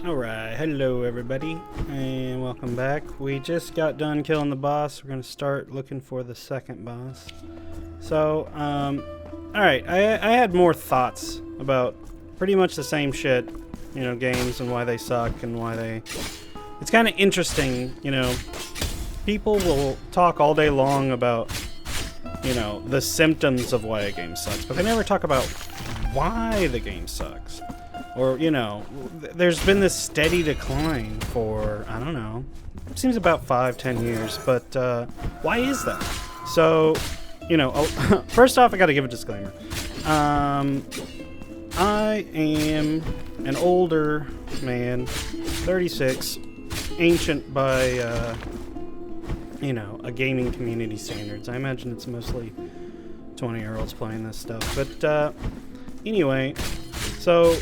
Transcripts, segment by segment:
Alright, hello everybody, and welcome back. We just got done killing the boss. We're going to start looking for the second boss. So, alright, I had more thoughts about pretty much the same shit, you know, games and why they suck and why they... It's kind of interesting, you know, people will talk all day long about, you know, the symptoms of why a game sucks, but they never talk about why the game sucks. Or, you know, there's been this steady decline for, I don't know, it seems about 5-10 years, but why is that? So, you know, first off, I gotta give a disclaimer. I am an older man, 36, ancient by, you know, a gaming community standards. I imagine it's mostly 20-year-olds playing this stuff, but anyway, so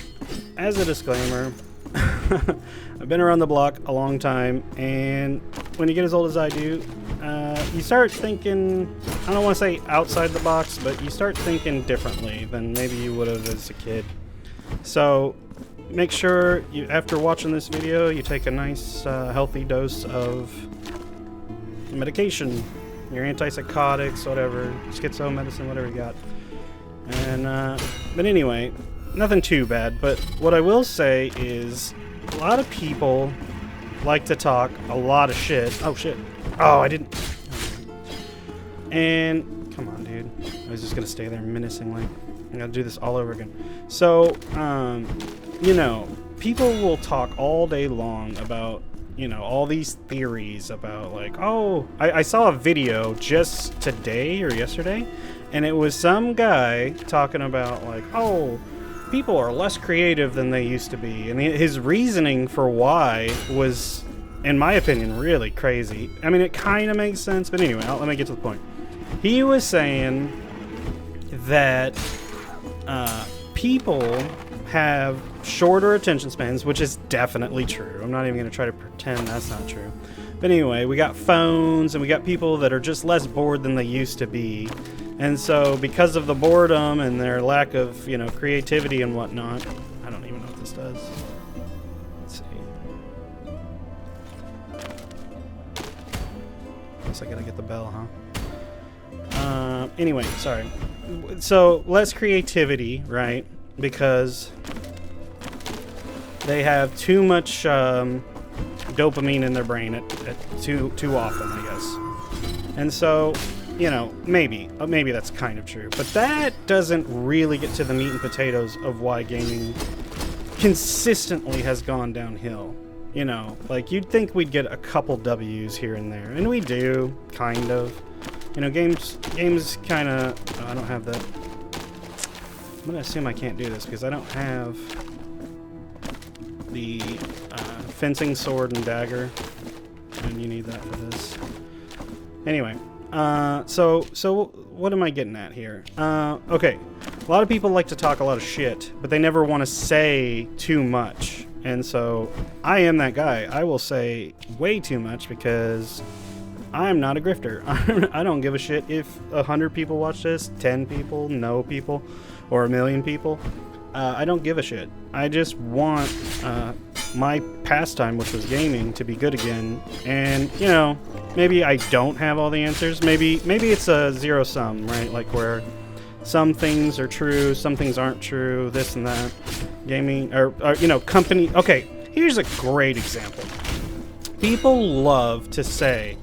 as a disclaimer, I've been around the block a long time, and when you get as old as I do, you start thinking, I don't want to say outside the box, but you start thinking differently than maybe you would have as a kid. So make sure you, after watching this video, you take a nice healthy dose of medication, your antipsychotics, whatever, schizo medicine, whatever you got. And but anyway, nothing too bad, but what I will say is a lot of people like to talk a lot of shit. Oh shit. Oh, I didn't. And come on, dude. I was just gonna stay there menacingly. I gotta do this all over again. So, you know, people will talk all day long about, you know, all these theories about like, oh, I saw a video just today or yesterday, and it was some guy talking about like, oh, people are less creative than they used to be. And his reasoning for why was, in my opinion, really crazy. I mean, it kind of makes sense, but anyway, let me get to the point. He was saying that people have shorter attention spans, which is definitely true. I'm not even going to try to pretend that's not true. But anyway, we got phones, and we got people that are just less bored than they used to be. And so, because of the boredom and their lack of, you know, creativity and whatnot, I don't even know what this does. Let's see. Guess I gotta get the bell, huh? Anyway, sorry. So, less creativity, right? Because they have too much dopamine in their brain at too often, I guess. And so, you know, maybe that's kind of true, but that doesn't really get to the meat and potatoes of why gaming consistently has gone downhill. You know, like you'd think we'd get a couple W's here and there, and we do, kind of. You know, games kind of. I don't have that. I'm gonna assume I can't do this because I don't have the fencing sword and dagger, and you need that for this. Anyway. So what am I getting at here? Okay, a lot of people like to talk a lot of shit, but they never want to say too much. And so I am that guy. I will say way too much because I'm not a grifter. I don't give a shit if 100 people watch this, 10 people, no people, or 1,000,000 people. I don't give a shit. I just want my pastime, which was gaming, to be good again. And, you know, maybe I don't have all the answers. Maybe it's a zero sum, right? Like where some things are true, some things aren't true, this and that. Gaming, or you know, company. Okay, here's a great example. People love to say,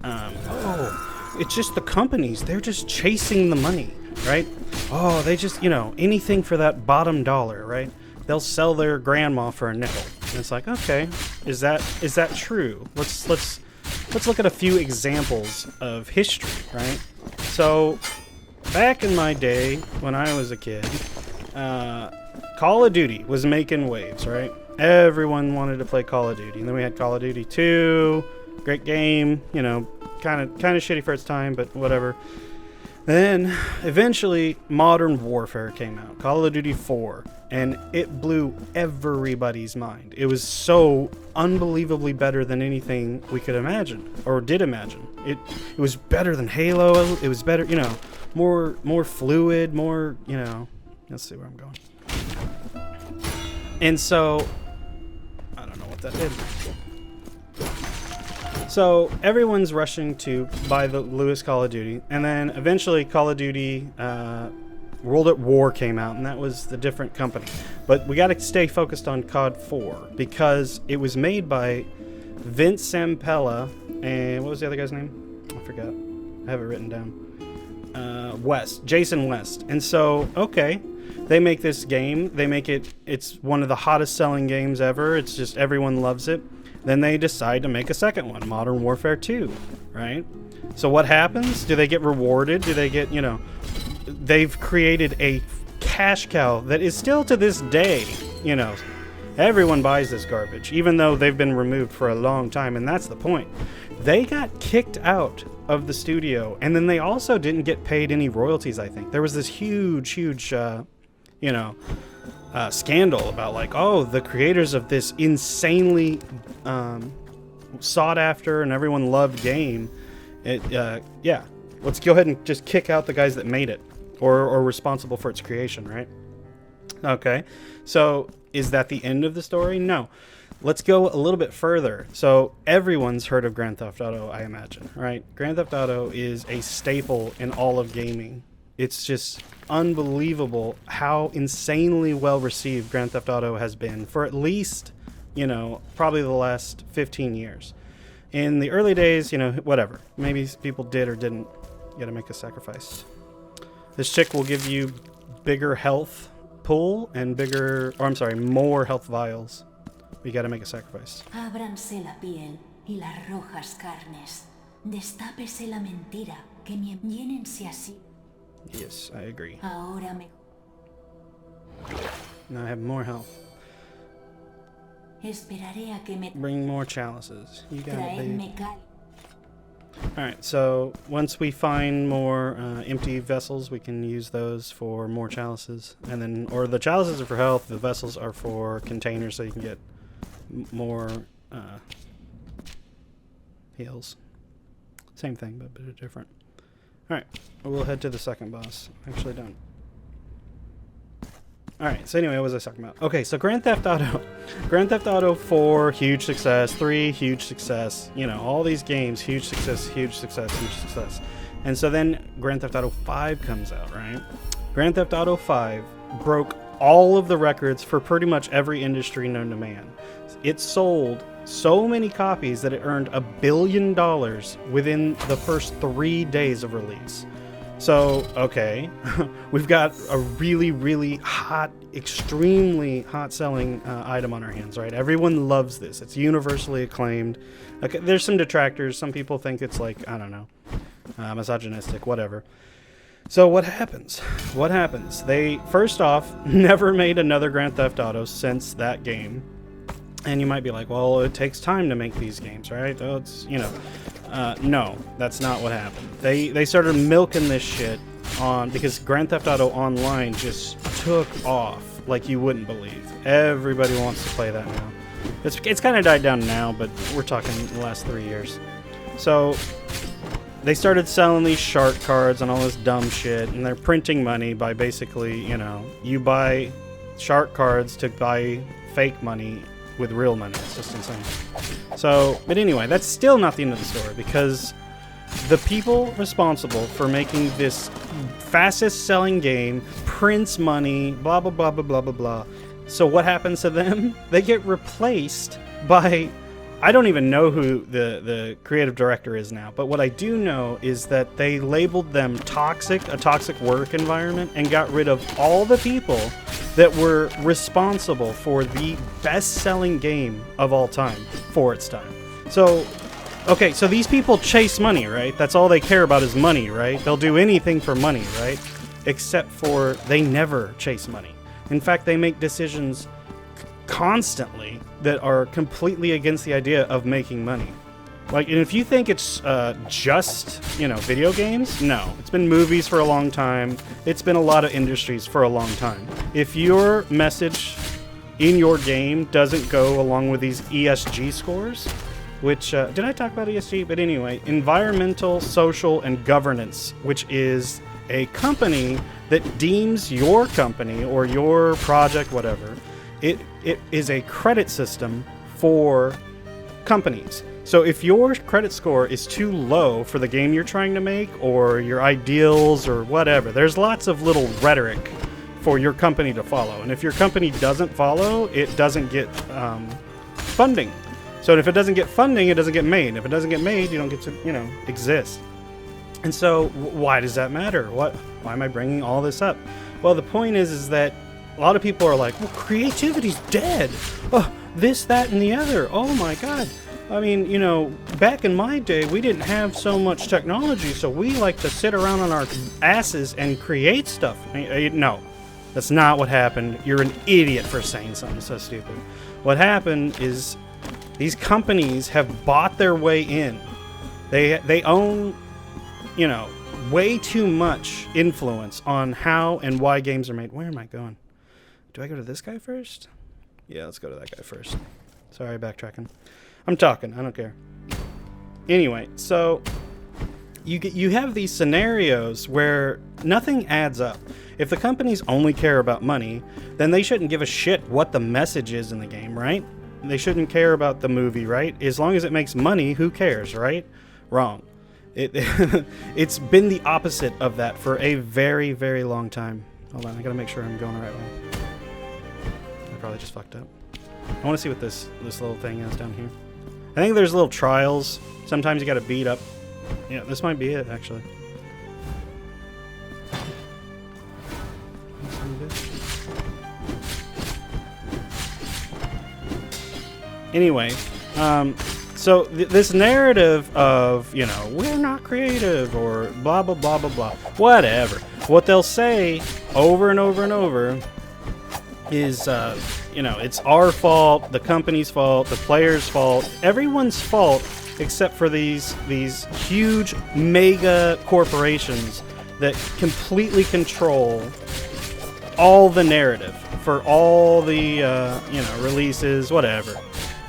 oh, it's just the companies. They're just chasing the money, right? Oh, they just, you know, anything for that bottom dollar, right? They'll sell their grandma for a nickel. And it's like, okay, is that true? Let's look at a few examples of history, right? So, back in my day, when I was a kid, Call of Duty was making waves, right? Everyone wanted to play Call of Duty. And then we had Call of Duty 2, great game, you know, kind of shitty for its time, but whatever. Then, eventually, Modern Warfare came out, Call of Duty 4, and it blew everybody's mind. It was so unbelievably better than anything we could imagine, or did imagine. It was better than Halo, it was better, you know, more fluid, more, you know, let's see where I'm going. And so, I don't that did. So everyone's rushing to buy the Lewis Call of Duty, and then eventually Call of Duty World at War came out, and that was the different company. But we got to stay focused on COD 4 because it was made by Vince Zampella and what was the other guy's name? I forgot. I have it written down. Jason West. And so, okay, they make this game. They make it. It's one of the hottest selling games ever. It's just everyone loves it. Then they decide to make a second one, Modern Warfare 2, right? So what happens? Do they get rewarded? Do they get, they've created a cash cow that is still to this day, everyone buys this garbage, even though they've been removed for a long time, and that's the point. They got kicked out of the studio, and then they also didn't get paid any royalties, I think. There was this huge, scandal about the creators of this insanely sought after and everyone loved game. Let's go ahead and just kick out the guys that made it or responsible for its creation, right? Okay, so is that the end of the story? No. Let's go a little bit further. So everyone's heard of Grand Theft Auto, I imagine, right? Grand Theft Auto is a staple in all of gaming. It's just unbelievable how insanely well received Grand Theft Auto has been for at least, probably the last 15 years. In the early days, whatever. Maybe people did or didn't. You gotta make a sacrifice. This chick will give you bigger health pool and more health vials. We gotta make a sacrifice. Ábranse la piel y las rojas carnes. Destápese la mentira, que llénense así. Yes, I agree. Ahora me... Now I have more health. Esperaré a que me... Bring more chalices. You got it, babe. Cal... Alright, so once we find more empty vessels, we can use those for more chalices. And then, or the chalices are for health, the vessels are for containers so you can get more heals. Same thing, but a bit different. Alright, we'll head to the second boss. Actually done. Alright, so anyway, what was I talking about? Okay, so Grand Theft Auto. Grand Theft Auto 4, huge success. 3, huge success. All these games, huge success, huge success, huge success. And so then Grand Theft Auto 5 comes out, right? Grand Theft Auto 5 broke all of the records for pretty much every industry known to man. It sold so many copies that it earned $1 billion within the first 3 days of release. So, okay, we've got a really, really hot, extremely hot-selling item on our hands, right? Everyone loves this. It's universally acclaimed. Okay, there's some detractors. Some people think it's misogynistic, whatever. So what happens? What happens? They, first off, never made another Grand Theft Auto since that game. And you might be like, well, it takes time to make these games, right? Oh, it's, no, that's not what happened. They started milking this shit because Grand Theft Auto Online just took off like you wouldn't believe. Everybody wants to play that now. It's kind of died down now, but we're talking the last 3 years. So they started selling these shark cards and all this dumb shit, and they're printing money by basically, you buy shark cards to buy fake money with real money. It's just insane. So, but anyway, that's still not the end of the story, because the people responsible for making this fastest selling game prints money, blah, blah, blah, blah, blah, blah, blah. So what happens to them? They get replaced by, I don't even know who the creative director is now, but what I do know is that they labeled them toxic, a toxic work environment, and got rid of all the people that were responsible for the best-selling game of all time for its time. So, okay, so these people chase money, right? That's all they care about is money, right? They'll do anything for money, right? Except for they never chase money. In fact, they make decisions constantly that are completely against the idea of making money. Like, and if you think it's just, video games, no. It's been movies for a long time. It's been a lot of industries for a long time. If your message in your game doesn't go along with these ESG scores, which, did I talk about ESG? But anyway, environmental, social, and governance, which is a company that deems your company or your project, whatever, it is a credit system for companies. So if your credit score is too low for the game you're trying to make, or your ideals, or whatever, there's lots of little rhetoric for your company to follow. And if your company doesn't follow, it doesn't get funding. So if it doesn't get funding, it doesn't get made. If it doesn't get made, you don't get to, you know, exist. And so why does that matter? Why am I bringing all this up? Well, the point is that a lot of people are like, well, creativity's dead. Oh, this, that, and the other. Oh my God. I mean, you know, back in my day, we didn't have so much technology, so we like to sit around on our asses and create stuff. No, that's not what happened. You're an idiot for saying something so stupid. What happened is these companies have bought their way in. They own, you know, way too much influence on how and why games are made. Where am I going? Do I go to this guy first? Yeah, let's go to that guy first. Sorry, backtracking. I'm talking. I don't care. Anyway, so you have these scenarios where nothing adds up. If the companies only care about money, then they shouldn't give a shit what the message is in the game, right? They shouldn't care about the movie, right? As long as it makes money, who cares, right? Wrong. It's been the opposite of that for a very, very long time. Hold on, I gotta make sure I'm going the right way. I probably just fucked up. I want to see what this little thing is down here. I think there's little trials. Sometimes you gotta beat up. Yeah, this might be it, actually. Anyway, so this narrative of, you know, we're not creative or blah, blah, blah, blah, blah, whatever. What they'll say over and over and over is, you know, it's our fault, the company's fault, the player's fault, everyone's fault except for these huge mega corporations that completely control all the narrative for all the, you know, releases, whatever.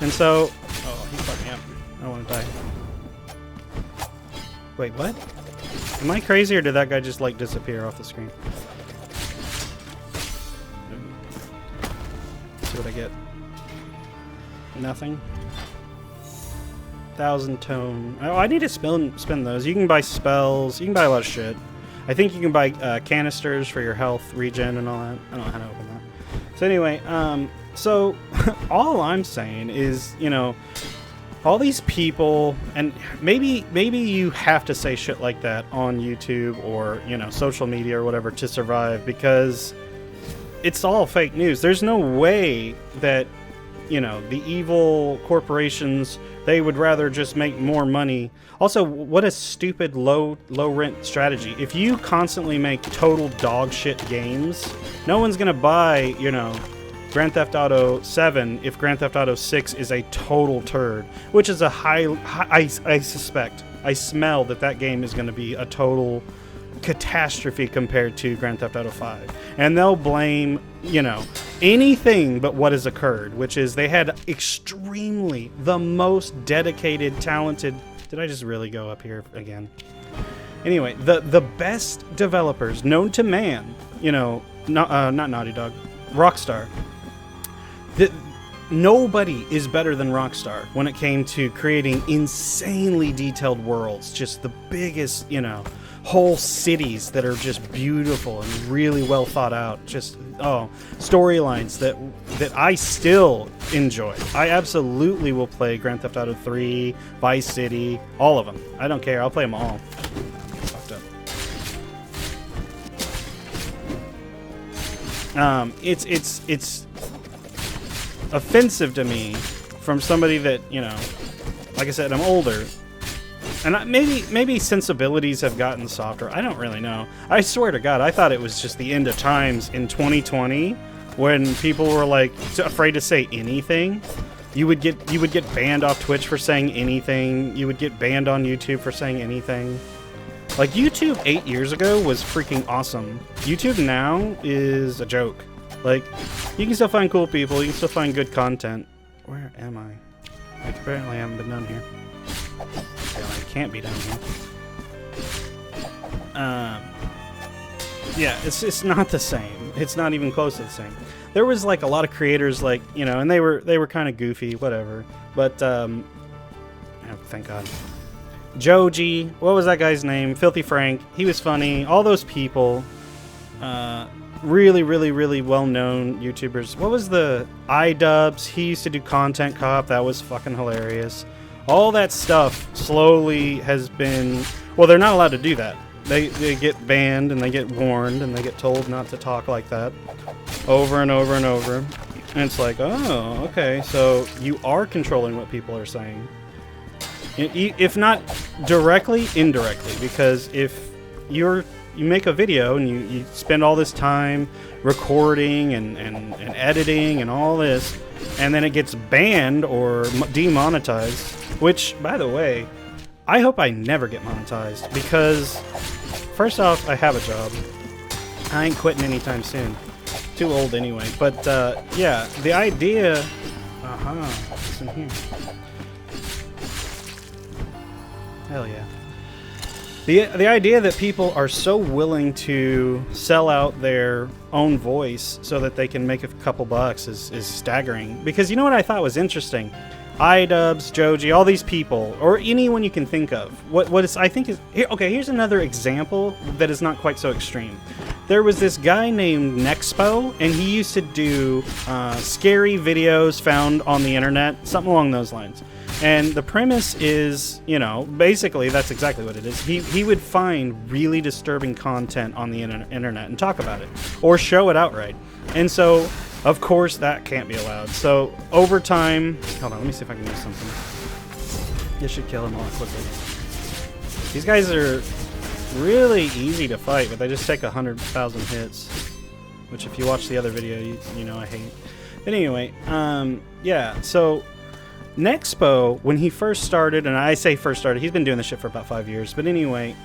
And so, oh, he's fucking up. I don't want to die. Wait, what? Am I crazy or did that guy just like disappear off the screen? Let's see what I get. Nothing. 1,000 tone. Oh, I need to spin those. You can buy spells. You can buy a lot of shit. I think you can buy canisters for your health regen and all that. I don't know how to open that. So anyway, so all I'm saying is, you know, all these people, and maybe you have to say shit like that on YouTube or, you know, social media or whatever to survive, because it's all fake news. There's no way that, you know, the evil corporations, they would rather just make more money. Also, what a stupid low rent strategy. If you constantly make total dog shit games, no one's gonna buy, you know, Grand Theft Auto 7 if Grand Theft Auto 6 is a total turd, which is a I suspect, I smell that game is going to be a total catastrophe compared to Grand Theft Auto 5. And they'll blame, you know, anything but what has occurred, which is they had extremely the most dedicated, talented... Did I just really go up here again? Anyway, the best developers known to man, you know, not Naughty Dog, Rockstar. Nobody is better than Rockstar when it came to creating insanely detailed worlds. Just the biggest, you know, whole cities that are just beautiful and really well thought out. Just, oh, storylines that I still enjoy. I absolutely will play Grand Theft Auto 3, Vice City, all of them. I don't care. I'll play them all. Fucked up. It's offensive to me from somebody that, you know, like I said, I'm older, and maybe sensibilities have gotten softer. I don't really know. I swear to God, I thought it was just the end of times in 2020 when people were like afraid to say anything. You would get banned off Twitch for saying anything. You would get banned on YouTube for saying anything. Like, YouTube 8 years ago was freaking awesome. YouTube now is a joke. Like, you can still find cool people, you can still find good content. Where am I? Like, apparently I haven't been down here. I can't be down here. Yeah, it's not the same. It's not even close to the same. There was like a lot of creators, like, you know, and they were kind of goofy, whatever. But oh, thank God. Joji, what was that guy's name? Filthy Frank. He was funny. All those people, really, really, really well-known YouTubers. What was the iDubbbz? He used to do Content Cop. That was fucking hilarious. All that stuff slowly has been... Well, they're not allowed to do that. They get banned and they get warned and they get told not to talk like that over and over and over. And it's like, oh, okay, so you are controlling what people are saying. If not directly, indirectly. Because if you make a video and you spend all this time recording and editing and all this, and then it gets banned or demonetized, which, by the way, I hope I never get monetized, because first off, I have a job. I ain't quitting anytime soon. Too old anyway. But yeah, the idea... what's in here? Hell yeah. The idea that people are so willing to sell out their own voice so that they can make a couple bucks is staggering. Because you know what I thought was interesting? iDubbbz, Joji, all these people, or anyone you can think of. What is, I think is... Here, okay, here's another example that is not quite so extreme. There was this guy named Nexpo, and he used to do scary videos found on the internet, something along those lines. And the premise is, you know, basically that's exactly what it is. He would find really disturbing content on the internet and talk about it, or show it outright. And so, of course, that can't be allowed. So, over time... Hold on, let me see if I can do something. This should kill him all quickly. These guys are really easy to fight, but they just take 100,000 hits. Which, if you watch the other video, you know I hate. But anyway, yeah, so... Nexpo, when he first started, and I say first started, he's been doing this shit for about 5 years, but anyway,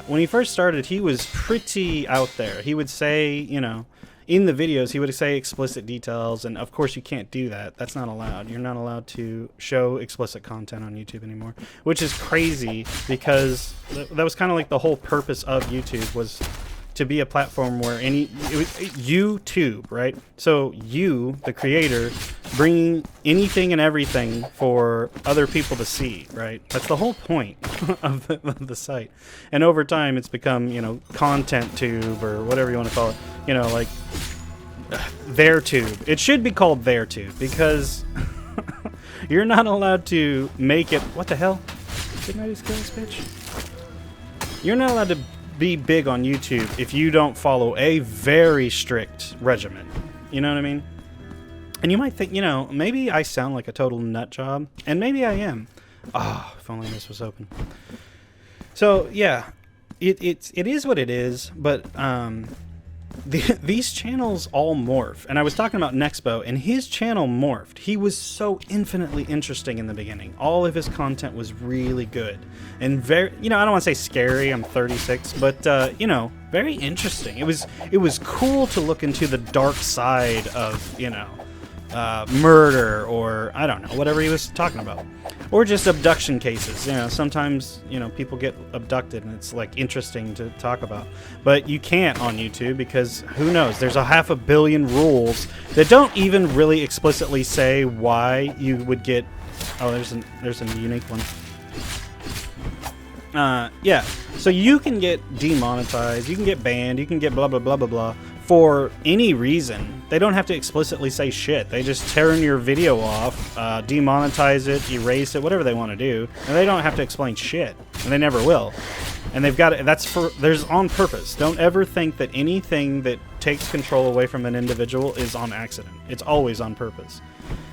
when he first started, he was pretty out there. He would say, you know, in the videos, he would say explicit details, and of course you can't do that. That's not allowed. You're not allowed to show explicit content on YouTube anymore, which is crazy, because that was kind of like the whole purpose of YouTube, was to be a platform where YouTube, right? So you, the creator, bringing anything and everything for other people to see, right? That's the whole point of the site. And over time, it's become, you know, content tube or whatever you want to call it. You know, like their tube. It should be called their tube, because you're not allowed to make it. What the hell? Didn't I just kill this bitch? You're not allowed to be big on YouTube if you don't follow a very strict regimen. You know what I mean? And you might think, you know, maybe I sound like a total nut job, and maybe I am. Oh, if only this was open. So yeah, it is what it is, but these channels all morph. And I was talking about Nexpo, and his channel morphed. He was so infinitely interesting in the beginning. All of his content was really good. And very, you know, I don't want to say scary, I'm 36, but, you know, very interesting. It was cool to look into the dark side of, you know, murder, or I don't know, whatever he was talking about. Or just abduction cases. You know, sometimes, you know, people get abducted and it's like interesting to talk about. But you can't on YouTube, because who knows? There's 500 million rules that don't even really explicitly say why you would get... Oh, there's a unique one. Yeah, so you can get demonetized, you can get banned, you can get blah blah blah blah blah for any reason. They don't have to explicitly say shit. They just turn your video off, demonetize it, erase it, whatever they want to do, and they don't have to explain shit, and they never will. And they've got it. There's on purpose. Don't ever think that anything that takes control away from an individual is on accident. It's always on purpose.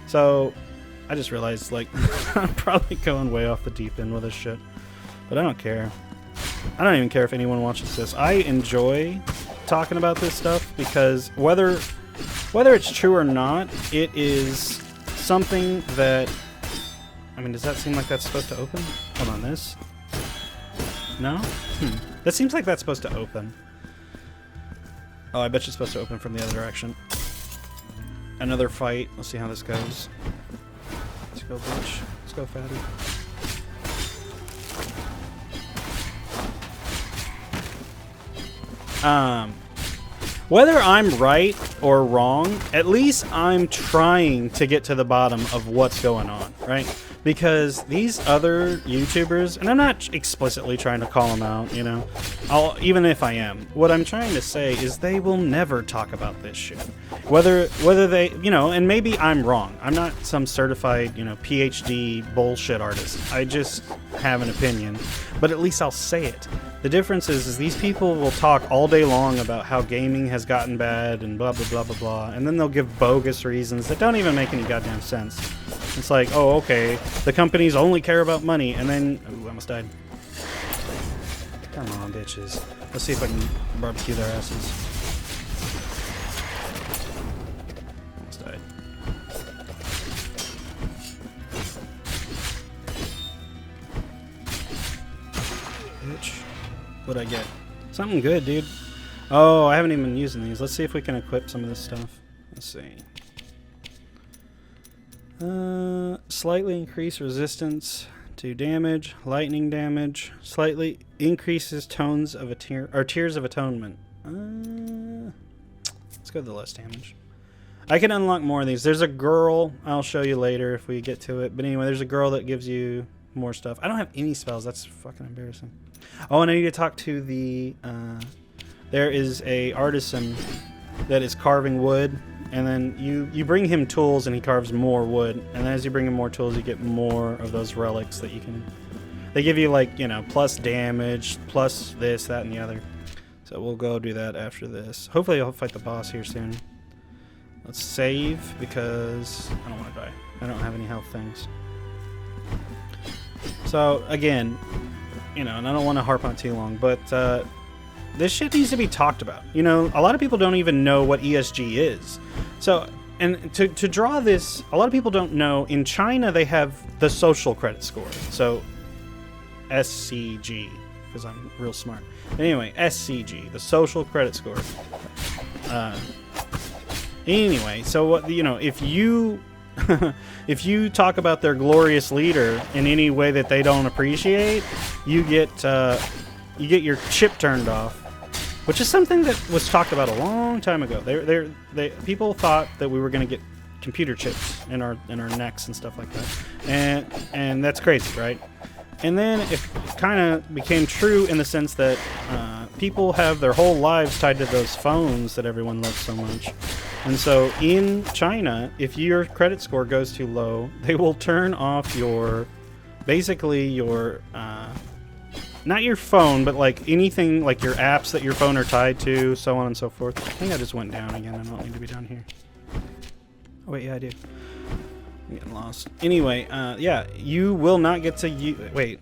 So I just realized, like, I'm probably going way off the deep end with this shit. But I don't care. I don't even care if anyone watches this. I enjoy talking about this stuff, because whether it's true or not, it is something that... I mean, does that seem like that's supposed to open? Hold on, this? No? That seems like that's supposed to open. Oh, I bet you it's supposed to open from the other direction. Another fight. Let's see how this goes. Let's go, bitch. Let's go, fatty. whether I'm right or wrong, at least I'm trying to get to the bottom of what's going on, right? Because these other YouTubers, and I'm not explicitly trying to call them out, you know, even if I am, what I'm trying to say is they will never talk about this shit. Whether they, you know, and maybe I'm wrong. I'm not some certified, you know, PhD bullshit artist. I just have an opinion, but at least I'll say it. The difference is these people will talk all day long about how gaming has gotten bad and blah, blah, blah, blah, blah, and then they'll give bogus reasons that don't even make any goddamn sense. It's like, oh, okay, the companies only care about money, and then... Ooh, I almost died. Come on, bitches. Let's see if I can barbecue their asses. Almost died. Bitch. What'd I get? Something good, dude. Oh, I haven't even been using these. Let's see if we can equip some of this stuff. Let's see. Slightly increase resistance to damage, lightning damage, slightly increases tones of tears of atonement. Let's go to the less damage. I can unlock more of these. There's a girl, I'll show you later if we get to it. But anyway, there's a girl that gives you more stuff. I don't have any spells. That's fucking embarrassing. Oh, and I need to talk to the... there is a artisan that is carving wood. And then you bring him tools and he carves more wood. And then as you bring him more tools, you get more of those relics that you can... They give you, like, you know, plus damage, plus this, that, and the other. So we'll go do that after this. Hopefully I'll fight the boss here soon. Let's save because I don't want to die. I don't have any health things. So, again, you know, and I don't want to harp on too long, but this shit needs to be talked about. You know, a lot of people don't even know what ESG is. So, and to draw this, a lot of people don't know, in China they have the social credit score. So, SCG, because I'm real smart. Anyway, SCG, the social credit score. Anyway, so what, you know, if you if you talk about their glorious leader in any way that they don't appreciate, you get your chip turned off, which is something that was talked about a long time ago. People thought that we were going to get computer chips in our necks and stuff like that, and that's crazy, right? And then it kind of became true in the sense that people have their whole lives tied to those phones that everyone loves so much. And so in China, if your credit score goes too low, they will turn off basically your, not your phone, but like anything, like your apps that your phone are tied to, so on and so forth. I think I just went down again. I don't need to be down here. Oh wait, yeah, I do. I'm getting lost. Anyway, yeah, you will not get to wait.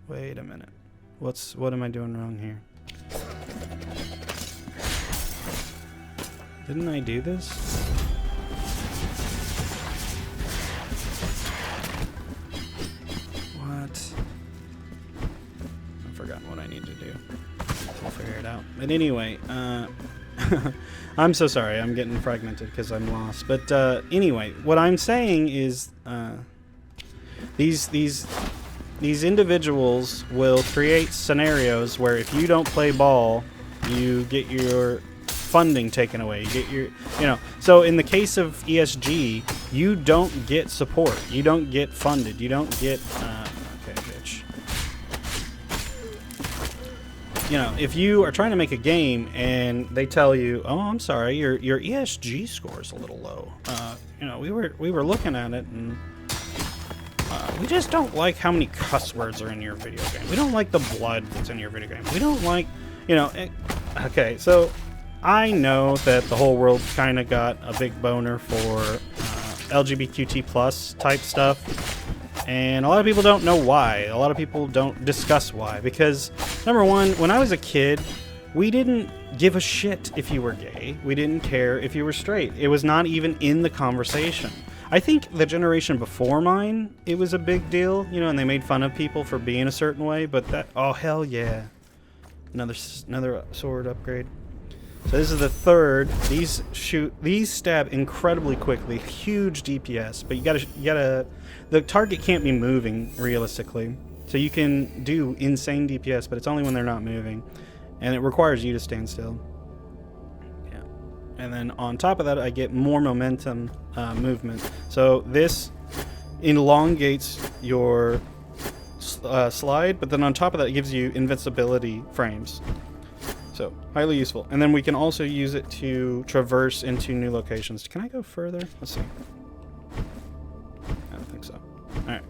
Wait a minute. What am I doing wrong here? Didn't I do this? What? I've forgotten what I need to do. We'll figure it out. But anyway, I'm so sorry. I'm getting fragmented because I'm lost. But anyway, what I'm saying is these individuals will create scenarios where if you don't play ball, you get your funding taken away. You get your, so in the case of ESG, you don't get support. You don't get funded. You don't get, okay, bitch. If you are trying to make a game and they tell you, oh, I'm sorry, your ESG score is a little low. We were looking at it and we just don't like how many cuss words are in your video game. We don't like the blood that's in your video game. We don't like, okay, so I know that the whole world kind of got a big boner for LGBTQ plus type stuff, and a lot of people don't know why. A lot of people don't discuss why, because number one, when I was a kid, we didn't give a shit if you were gay. We didn't care if you were straight. It was not even in the conversation. I think the generation before mine, it was a big deal, and they made fun of people for being a certain way, but oh hell yeah. Another sword upgrade. So this is the third. These stab incredibly quickly, huge DPS, but you gotta, the target can't be moving realistically. So you can do insane DPS, but it's only when they're not moving. And it requires you to stand still. Yeah. And then on top of that, I get more momentum movement. So this elongates your slide, but then on top of that, it gives you invincibility frames. So, highly useful. And then we can also use it to traverse into new locations. Can I go further? Let's see. I don't think so. Alright.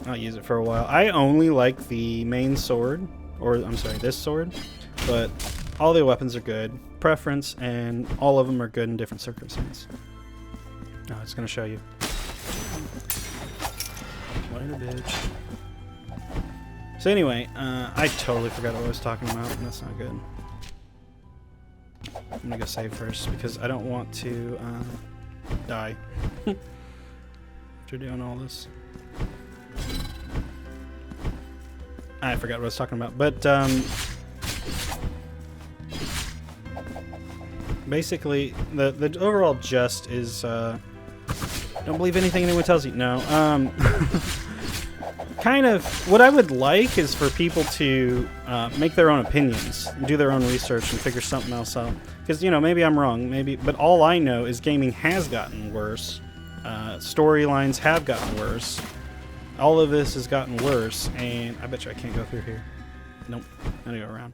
I'll use it for a while. I only like the main sword, or I'm sorry, this sword, but all the weapons are good. Preference, and all of them are good in different circumstances. Oh, it's going to show you. Later, bitch. So anyway, I totally forgot what I was talking about, and that's not good. I'm gonna go save first, because I don't want to die after doing all this. I forgot what I was talking about, but basically, the overall gist is, don't believe anything anyone tells you. No, kind of what I would like is for people to make their own opinions, do their own research, and figure something else out. Because, you know, maybe I'm wrong, but all I know is gaming has gotten worse. Storylines have gotten worse. All of this has gotten worse, and I bet you I can't go through here. Nope, I'm gonna go around.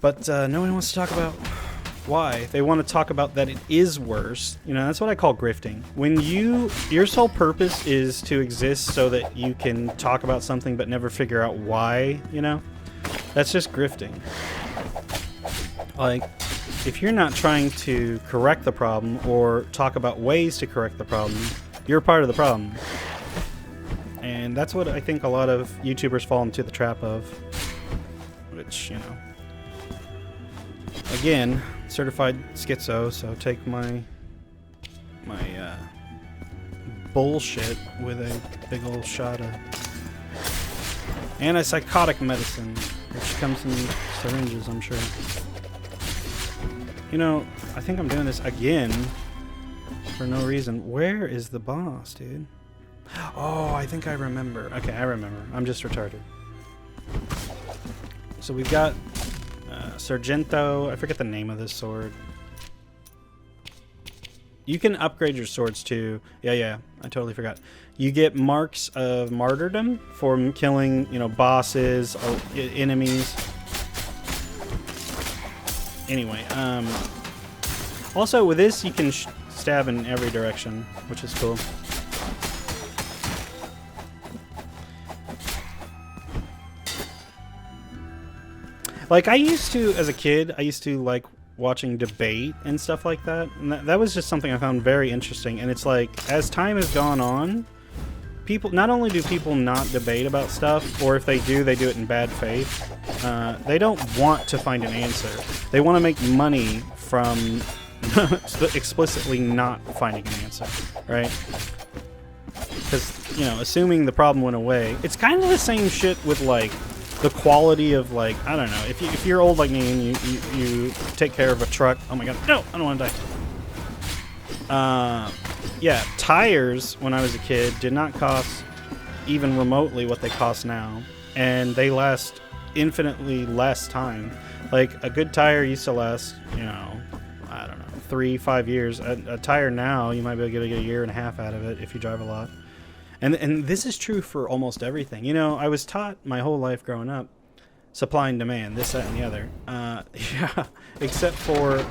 But no one wants to talk about why. They want to talk about that it is worse. You know, that's what I call grifting. When your sole purpose is to exist so that you can talk about something but never figure out why, you know? That's just grifting. Like, if you're not trying to correct the problem or talk about ways to correct the problem, you're part of the problem. And that's what I think a lot of YouTubers fall into the trap of. Which, you know, again, certified schizo, so take my bullshit with a big old shot of antipsychotic medicine, which comes in syringes, I'm sure. You know, I think I'm doing this again for no reason. Where is the boss, dude? Oh, I think I remember. Okay, I remember. I'm just retarded. So we've got Sargento. I forget the name of this sword. You can upgrade your swords too. Yeah, I totally forgot. You get marks of martyrdom for killing, you know, bosses or enemies. Anyway, also with this you can stab in every direction, which is cool. Like, I used to, as a kid, I used to like watching debate and stuff like that. And that was just something I found very interesting. And it's like, as time has gone on, people, not only do people not debate about stuff, or if they do it in bad faith. They don't want to find an answer. They want to make money from explicitly not finding an answer, right? Because, you know, assuming the problem went away, it's kind of the same shit with, like, the quality of, like, I don't know, if you're old like me and you take care of a truck. Oh my god, no, I don't want to die. Yeah, tires when I was a kid did not cost even remotely what they cost now, and they last infinitely less time. Like, a good tire used to last, you know, I don't know, 3-5 years. A tire now, you might be able to get a year and a half out of it if you drive a lot. And this is true for almost everything. You know, I was taught my whole life growing up, supply and demand, this, that, and the other. Yeah, except for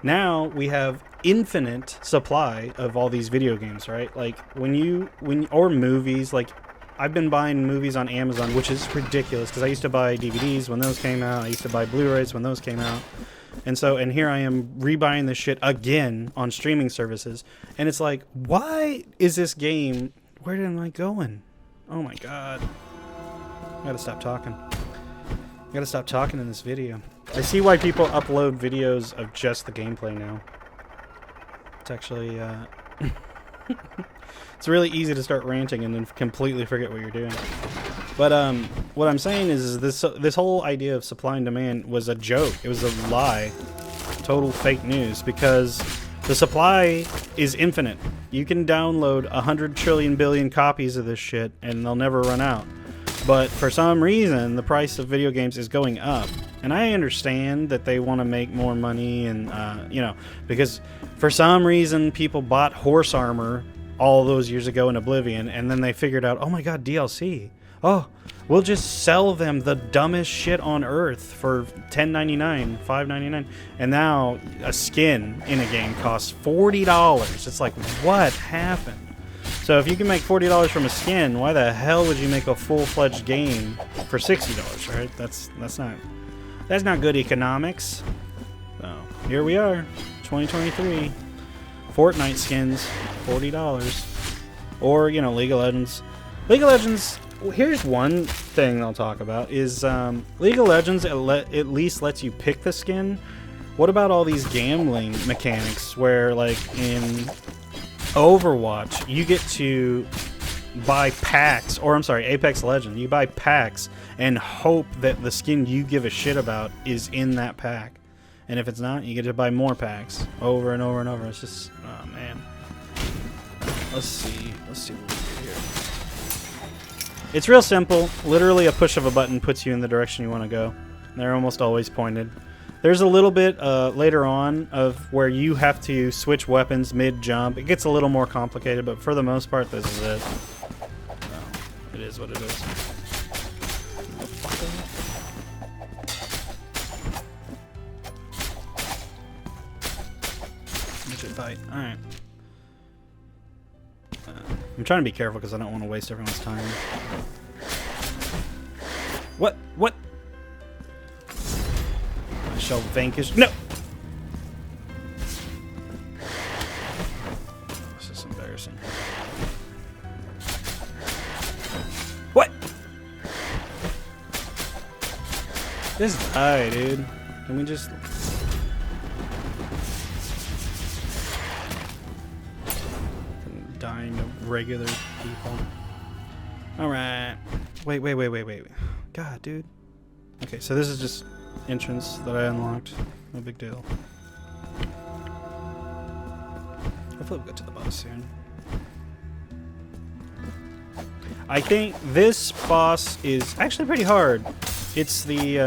now we have infinite supply of all these video games, right? Like, or movies, like, I've been buying movies on Amazon, which is ridiculous, because I used to buy DVDs when those came out. I used to buy Blu-rays when those came out. And here I am rebuying this shit again on streaming services. And it's like, why is this game... Where am I going? Oh my god. I gotta stop talking. I gotta stop talking in this video. I see why people upload videos of just the gameplay now. It's actually, it's really easy to start ranting and then completely forget what you're doing. But, what I'm saying is this whole idea of supply and demand was a joke. It was a lie. Total fake news, because The supply is infinite. You can download 100 trillion billion copies of this shit and they'll never run out. But for some reason, the price of video games is going up. And I understand that they want to make more money and, you know, because for some reason people bought horse armor all those years ago in Oblivion, and then they figured out, oh my god, DLC. Oh, we'll just sell them the dumbest shit on earth for $10.99, $5.99. And now a skin in a game costs $40. It's like, what happened? So if you can make $40 from a skin, why the hell would you make a full-fledged game for $60, right? That's not good economics. So here we are, 2023. Fortnite skins, $40. Or, you know, League of Legends. League of Legends, here's one thing I'll talk about, is League of Legends at least lets you pick the skin. What about all these gambling mechanics where, like, in Overwatch, you get to buy packs, or I'm sorry, Apex Legends, you buy packs and hope that the skin you give a shit about is in that pack. And if it's not, you get to buy more packs over and over and over. It's just, oh man. Let's see what we do here. It's real simple. Literally a push of a button puts you in the direction you want to go. They're almost always pointed. There's a little bit later on of where you have to switch weapons mid-jump. It gets a little more complicated, but for the most part, this is it. No, it is what it is. Midget bite. Alright. I'm trying to be careful because I don't want to waste everyone's time. What? What? I shall vanquish. No! This is embarrassing. What? Just die, dude. Can we just... dying of regular people. Alright. Wait. God, dude. Okay, so this is just entrance that I unlocked. No big deal. Hopefully we'll get to the boss soon. I think this boss is actually pretty hard. It's the,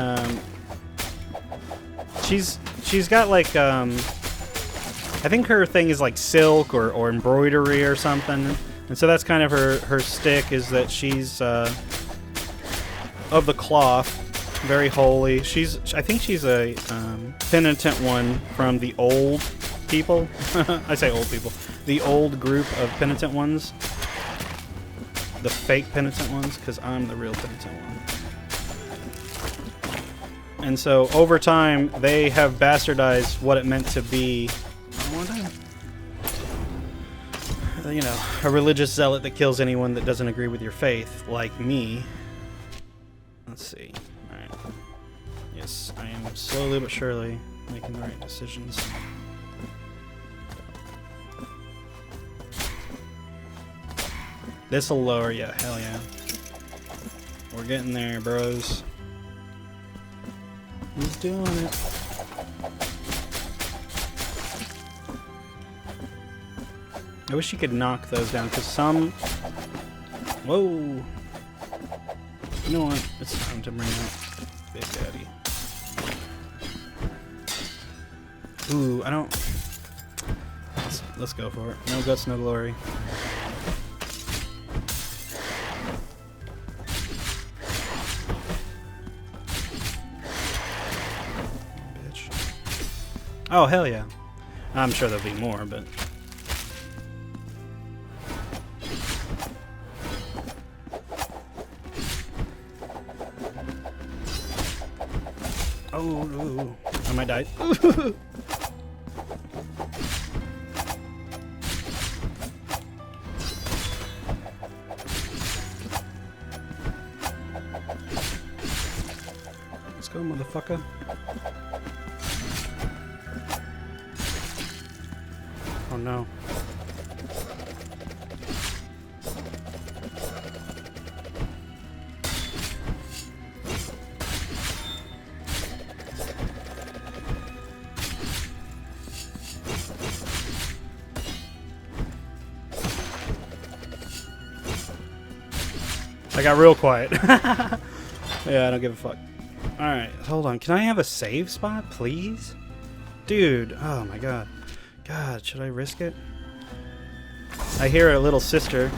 she's got like, I think her thing is like silk or embroidery or something. And so that's kind of her stick, is that she's, of the cloth. Very holy. I think she's a penitent one from the old people. I say old people. The old group of penitent ones. The fake penitent ones, because I'm the real penitent one. And so over time, they have bastardized what it meant to be, you know, a religious zealot that kills anyone that doesn't agree with your faith, like me. Let's see. Yes, I am slowly but surely making the right decisions. This'll lower, yeah, hell yeah. We're getting there, bros. He's doing it. I wish you could knock those down, because some... Whoa! You know what? It's time to bring out Big Daddy. Ooh, I don't... Let's go for it. No guts, no glory. Bitch. Oh, hell yeah. I'm sure there'll be more, but... Oh, I might die. Let's go, motherfucker. Oh no. I got real quiet. Yeah, I don't give a fuck. Alright, hold on. Can I have a save spot, please? Dude, oh my god. God, should I risk it? I hear a little sister.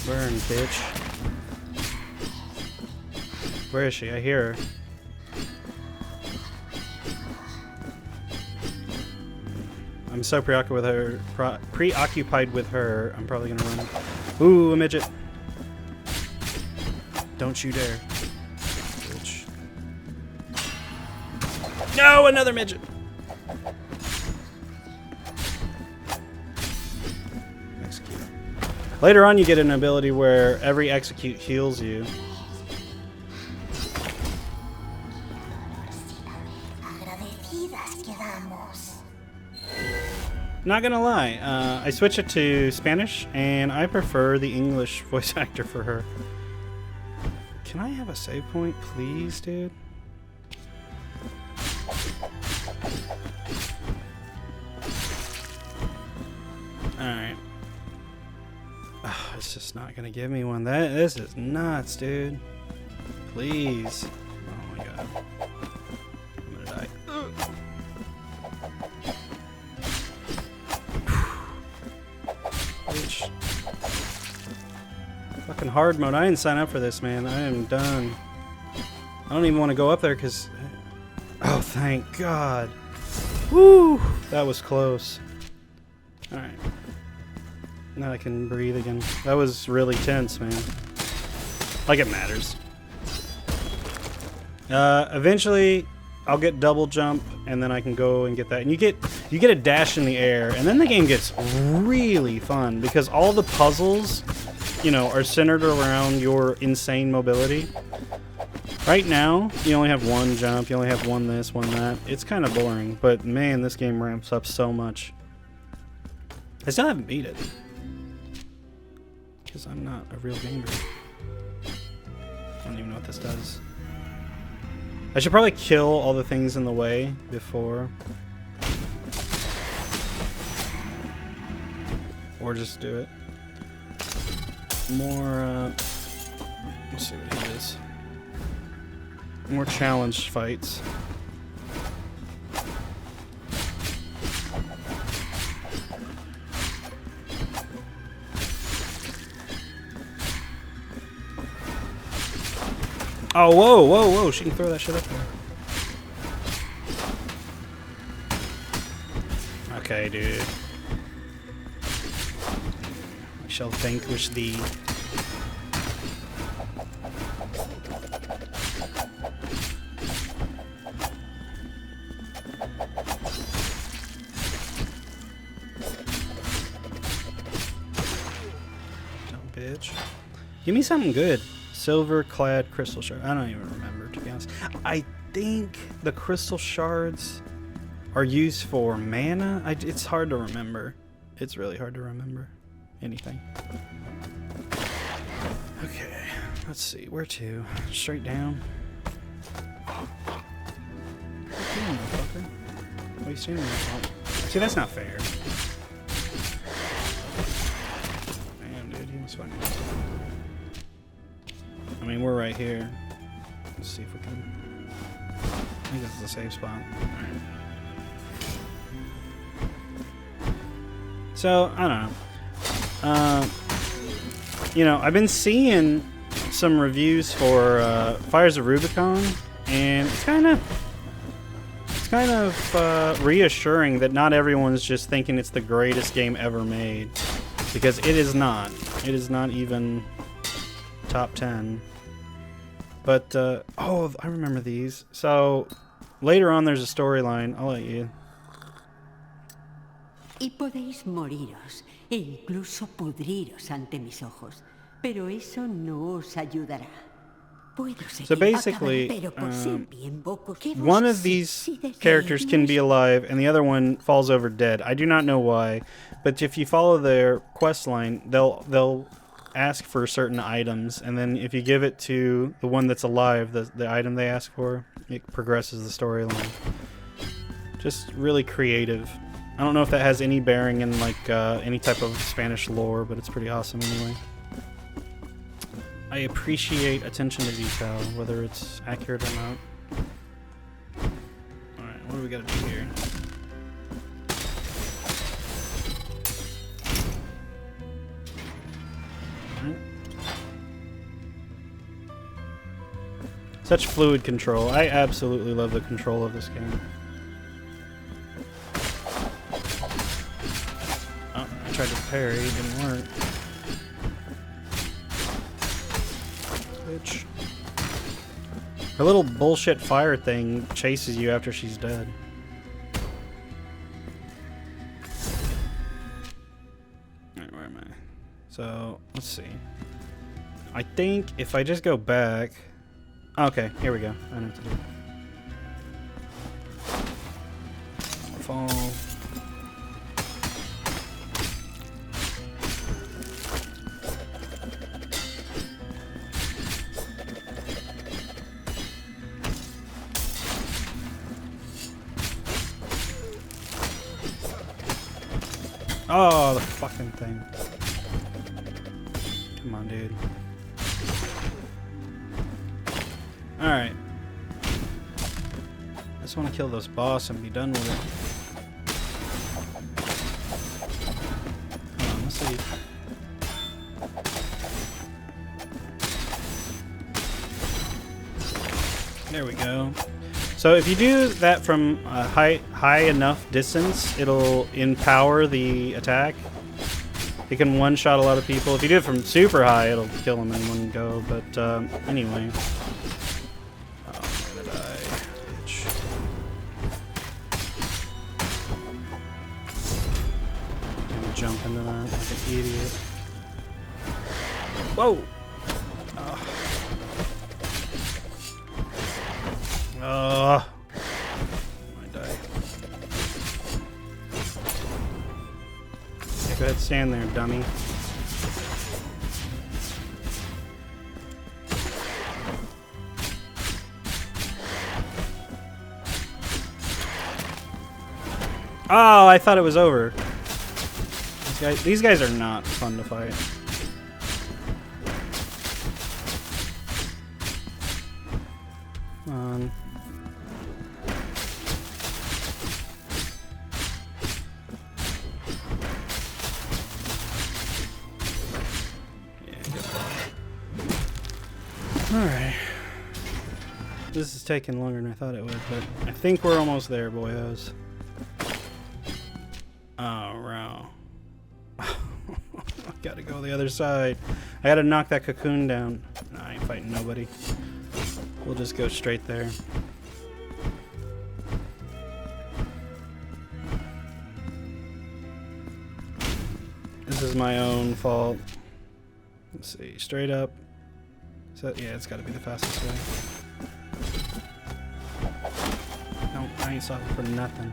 Burn, bitch. Where is she? I hear her. I'm so preoccupied with her, I'm probably gonna run. Ooh, a midget. Don't you dare. Bitch. No, another midget! Execute. Later on, you get an ability where every execute heals you. Not gonna lie, I switched it to Spanish, and I prefer the English voice actor for her. Can I have a save point, please, dude? Alright. Oh, it's just not gonna give me one. This is nuts, dude. Please. Oh my god. I'm gonna die. Bitch. Fucking hard mode. I didn't sign up for this, man. I am done. I don't even want to go up there because... Oh, thank God. Woo! That was close. Alright. Now I can breathe again. That was really tense, man. Like it matters. Eventually, I'll get double jump, and then I can go and get that. And you get a dash in the air, and then the game gets really fun because all the puzzles, you know, are centered around your insane mobility. Right now, you only have one jump, you only have one this, one that. It's kind of boring, but man, this game ramps up so much. I still haven't beat it because I'm not a real gamer. I don't even know what this does. I should probably kill all the things in the way before. Or just do it. More, let's see what he is. More challenge fights. Oh, whoa, whoa, whoa. She can throw that shit up there. Okay, dude. I shall vanquish thee. Dumb bitch. Give me something good. Silver-clad crystal shard. I don't even remember, to be honest. I think the crystal shards are used for mana. It's hard to remember. It's really hard to remember anything. Okay, let's see. Where to? Straight down. What are you doing, motherfucker? What are you standing there for? See, that's not fair. Damn, dude, he was fucking... I mean, we're right here. Let's see if we can... I think this is a safe spot. So, I don't know. You know, I've been seeing some reviews for Fires of Rubicon, and it's kind of reassuring that not everyone's just thinking it's the greatest game ever made, because it is not. It is not even top 10. But, oh, I remember these. So, later on there's a storyline. I'll let you. Y podéis moriros, e incluso pudriros ante mis ojos, pero eso no os ayudará. So basically, one of these characters can be alive, and the other one falls over dead. I do not know why, but if you follow their quest line, they'll ask for certain items, and then if you give it to the one that's alive, the item they ask for, it progresses the storyline. Just really creative. I don't know if that has any bearing in like any type of Spanish lore, but it's pretty awesome anyway. I appreciate attention to detail, whether it's accurate or not. Alright, what do we gotta do here? Alright. Such fluid control. I absolutely love the control of this game. Oh, I tried to parry, it didn't work. Bitch. Her little bullshit fire thing chases you after she's dead. Alright, where am I? So, let's see. I think if I just go back... Okay, here we go. I know what to do. Fall. Oh, the fucking thing. Come on, dude. Alright. I just want to kill this boss and be done with it. Hold on, let's see. There we go. So if you do that from a high enough distance, it'll empower the attack. It can one-shot a lot of people. If you do it from super high, it'll kill them in one go. But anyway. Oh, I'm gonna die, bitch. I'm gonna jump into that like an idiot. Whoa! I die. Yeah, go ahead, stand there, dummy. Oh, I thought it was over. These guys are not fun to fight. Come on. Alright. This is taking longer than I thought it would, but I think we're almost there, boyos. Oh, wow. I gotta go the other side. I gotta knock that cocoon down. Nah, I ain't fighting nobody. We'll just go straight there. This is my own fault. Let's see, straight up. So, yeah, it's gotta be the fastest way. No, I ain't stopping for nothing.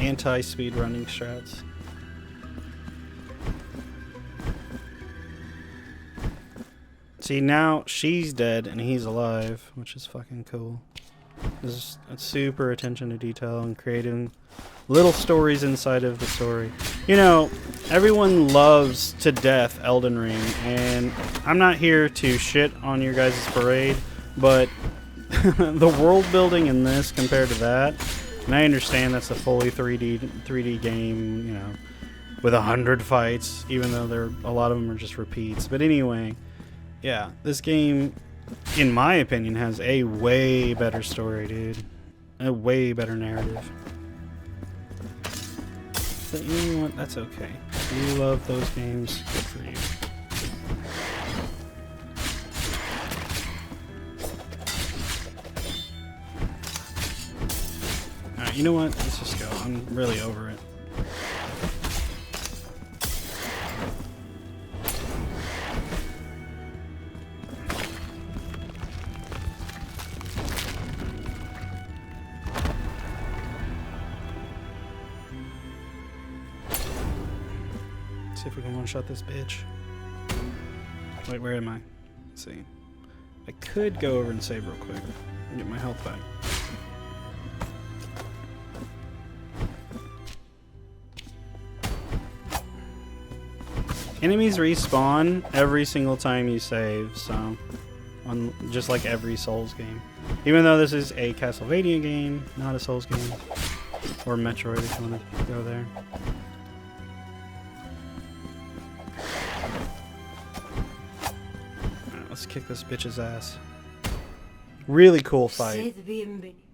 Anti-speed running strats. See, now she's dead and he's alive, which is fucking cool. There's super attention to detail and creating little stories inside of the story. You know, everyone loves to death Elden Ring, and I'm not here to shit on your guys' parade, but the world building in this compared to that, and I understand that's a fully 3D game, you know, with 100 fights, even though a lot of them are just repeats. But anyway, yeah, this game, in my opinion, has a way better story, dude. A way better narrative. But you know what? That's okay. If you love those games, good for you. Alright, you know what? Let's just go. I'm really over it. See if we can one-shot this bitch. Wait, where am I? Let's see. I could go over and save real quick and get my health back. Enemies respawn every single time you save, so just like every Souls game. Even though this is a Castlevania game, not a Souls game. Or Metroid if you want to go there. Alright, let's kick this bitch's ass. Really cool fight. Sed bienvenidos.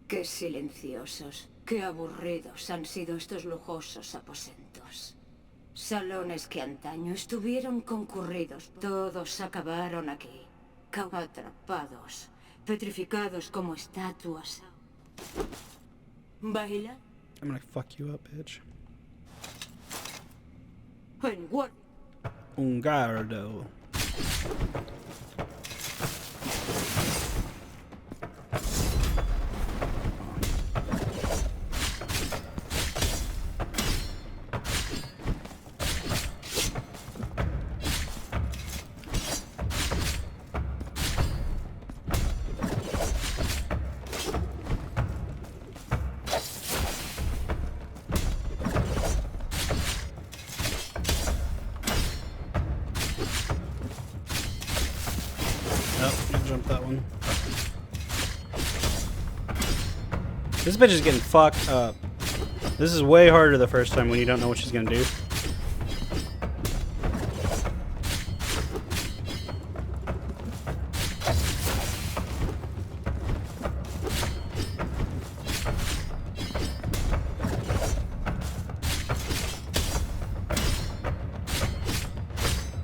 Qué silenciosos, qué aburridos han sido estos lujosos aposentos. Salones que antaño estuvieron concurridos, todos acabaron aquí, atrapados, petrificados como estatuas. ¿Baila? I'm gonna fuck you up, bitch. En guardia. Un gardo. Jump that one. This bitch is getting fucked up. This is way harder the first time when you don't know what she's gonna do.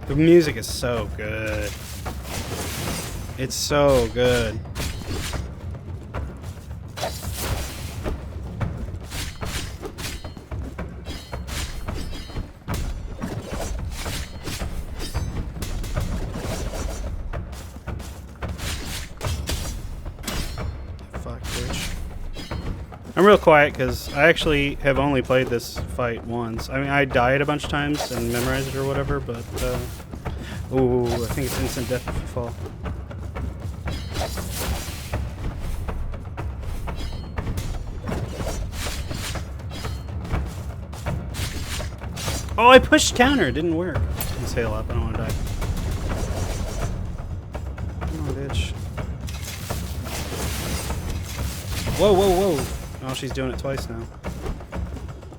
The music is so good. It's so good. Fuck, bitch. I'm real quiet because I actually have only played this fight once. I mean, I died a bunch of times and memorized it or whatever, but ooh, I think it's instant death if you fall. Oh, I pushed counter. It didn't work. Let's sail up. I don't want to die. Come on, bitch. Whoa, whoa, whoa. Oh, she's doing it twice now.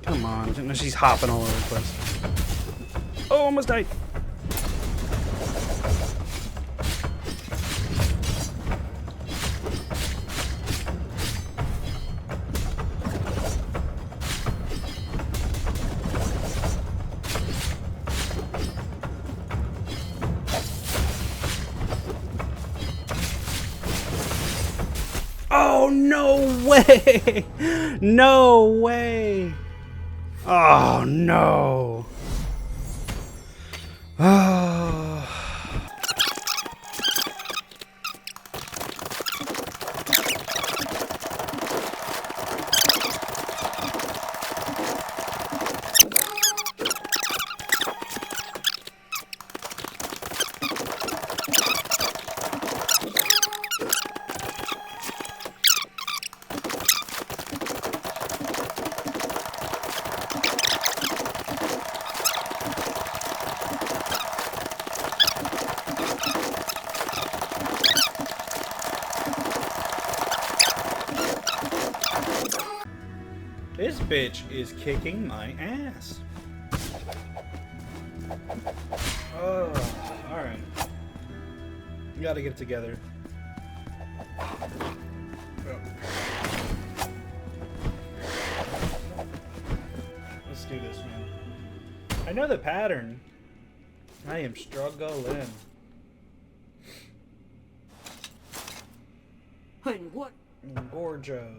Come on. No, she's hopping all over the place. Oh, almost died. Oh, no way! No way! Oh, no. Oh. This bitch is kicking my ass. Oh, alright. We gotta get it together. Oh. Let's do this, man. I know the pattern. I am struggling. What? Gorjo.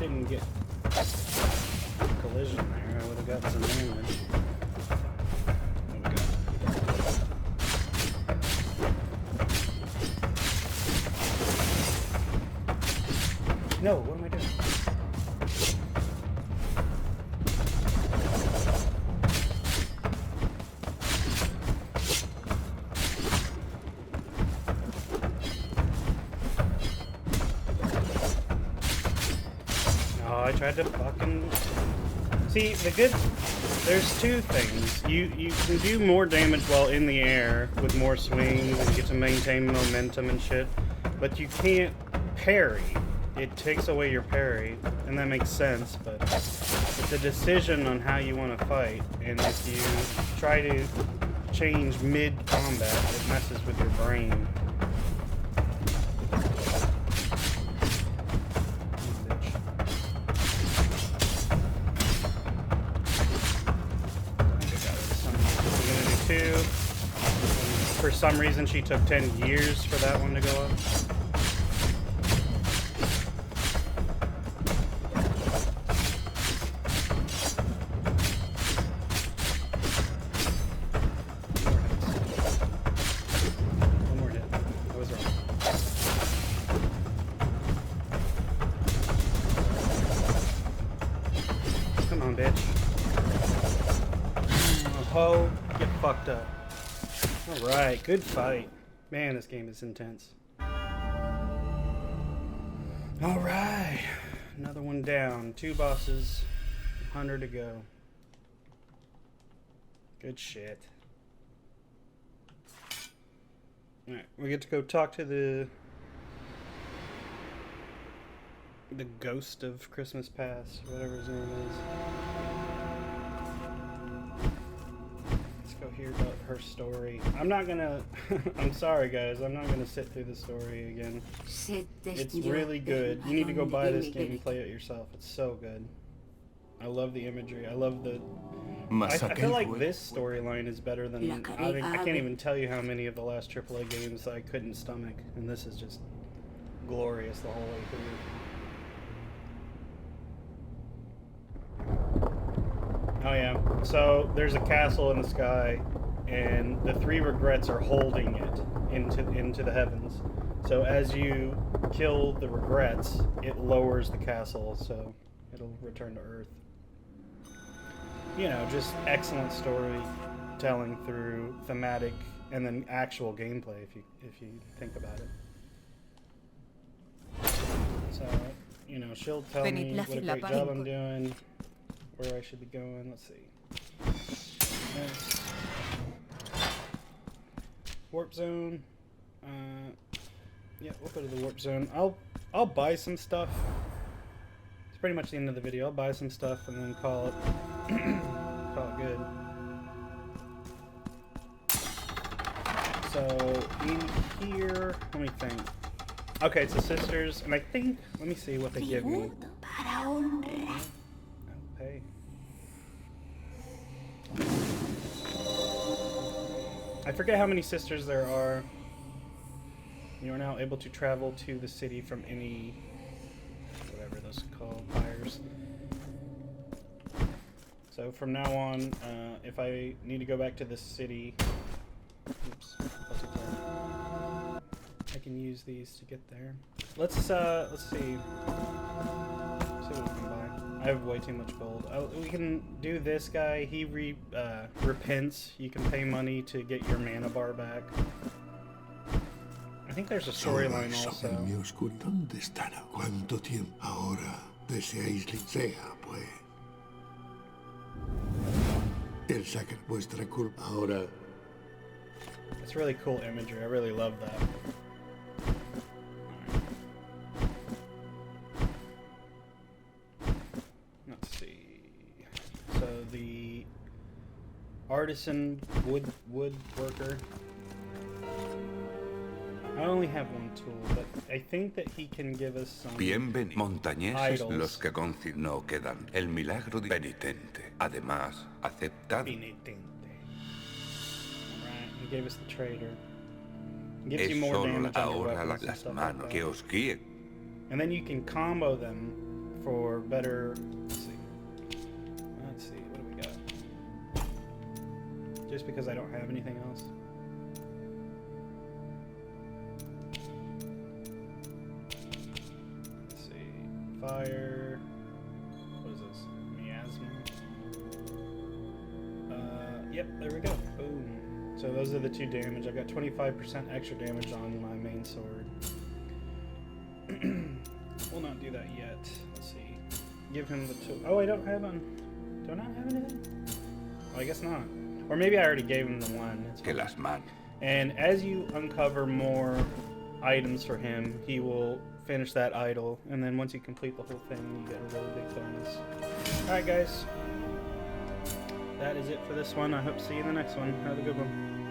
didn't get collision there, I would have gotten some damage. What we got? No, what am I doing? I tried to fucking... See, there's two things. You can do more damage while in the air with more swings and get to maintain momentum and shit, but you can't parry. It takes away your parry, and that makes sense, but it's a decision on how you want to fight, and if you try to change mid-combat, it messes with your brain. For some reason, she took 10 years for that one to go up. One more hit. I was wrong. Come on, bitch. Oh, get fucked up. Alright, good fight. Man, this game is intense. Alright. Another one down. 2 bosses. 100 to go. Good shit. Alright, we get to go talk to the ghost of Christmas Past, whatever his name is. Go hear about her story. I'm not gonna I'm sorry guys, I'm not gonna sit through the story again. It's really good. You need to go buy this game and play it yourself. It's so good. I love the imagery. I love the I feel like this storyline is better than I can't even tell you how many of the last AAA games I couldn't stomach, and this is just glorious the whole way through. Oh yeah, so there's a castle in the sky, and the 3 regrets are holding it into the heavens. So as you kill the regrets, it lowers the castle, so it'll return to Earth. You know, just excellent storytelling through thematic and then actual gameplay, if you think about it. So, you know, she'll tell me what a great job I'm doing. Where I should be going. Let's see. Next. Warp zone. Yeah, we'll go to the warp zone. I'll buy some stuff. It's pretty much the end of the video. I'll buy some stuff and then call it call it good. So in here, let me think. Okay, it's the sisters, and I think let me see what they give me. Hey. I forget how many sisters there are. You are now able to travel to the city from any, whatever those are called, fires. So from now on, if I need to go back to the city, oops, I can use these to get there. Let's see. Let's see what we can buy. I have way too much gold. We can do this guy. He repents. You can pay money to get your mana bar back. I think there's a storyline also. ¿Dónde están? ¿Cuánto tiempo? Ahora deseáis que sea, pues. El sacar vuestra culpa. Ahora. It's really cool imagery. I really love that. The artisan woodworker. I only have one tool, but I think that he can give us some Bienvenidos, montañeses, idols. los que no quedan. El milagro de penitente. Además, aceptad. Penitente. Right, he gave us the trader. Gives Es you more solo damage on your ahora weapons and las stuff manos like que that. os guíen. And then you can combo them for better. Let's see. What do we got? Just because I don't have anything else. Let's see. Fire. What is this? Miasma. Yep, there we go. Boom. So those are the 2 damage. I've got 25% extra damage on my main sword. We'll not do that yet. Let's see. Give him the 2. Oh, I don't have him. Do I not have anything? Well, I guess not. Or maybe I already gave him the 1. Que las manos. And as you uncover more items for him, he will finish that idol. And then once you complete the whole thing, you get a really big bonus. Alright, guys. That is it for this one. I hope to see you in the next one. Have a good one.